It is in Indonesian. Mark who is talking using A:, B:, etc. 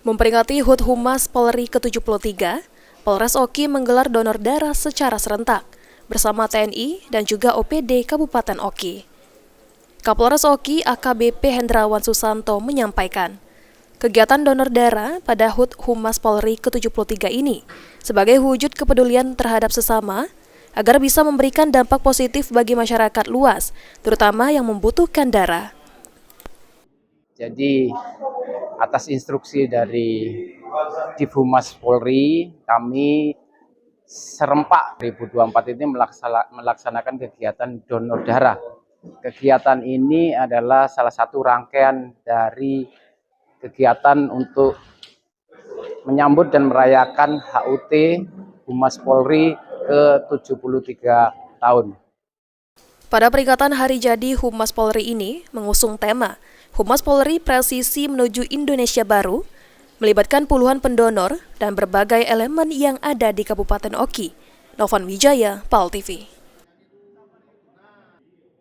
A: Memperingati HUT Humas Polri ke-73, Polres Oki menggelar donor darah secara serentak bersama TNI dan juga OPD Kabupaten Oki. Kapolres Oki AKBP Hendrawan Susanto menyampaikan, kegiatan donor darah pada HUT Humas Polri ke-73 ini sebagai wujud kepedulian terhadap sesama agar bisa memberikan dampak positif bagi masyarakat luas, terutama yang membutuhkan darah.
B: Jadi atas instruksi dari Divhumas Polri, kami serempak 2024 ini melaksanakan kegiatan donor darah. Kegiatan ini adalah salah satu rangkaian dari kegiatan untuk menyambut dan merayakan HUT Humas Polri ke-73 tahun.
A: Pada peringatan Hari Jadi Humas Polri ini mengusung tema Humas Polri Presisi Menuju Indonesia Baru, melibatkan puluhan pendonor dan berbagai elemen yang ada di Kabupaten Oki. Novan Wijaya, PAL TV.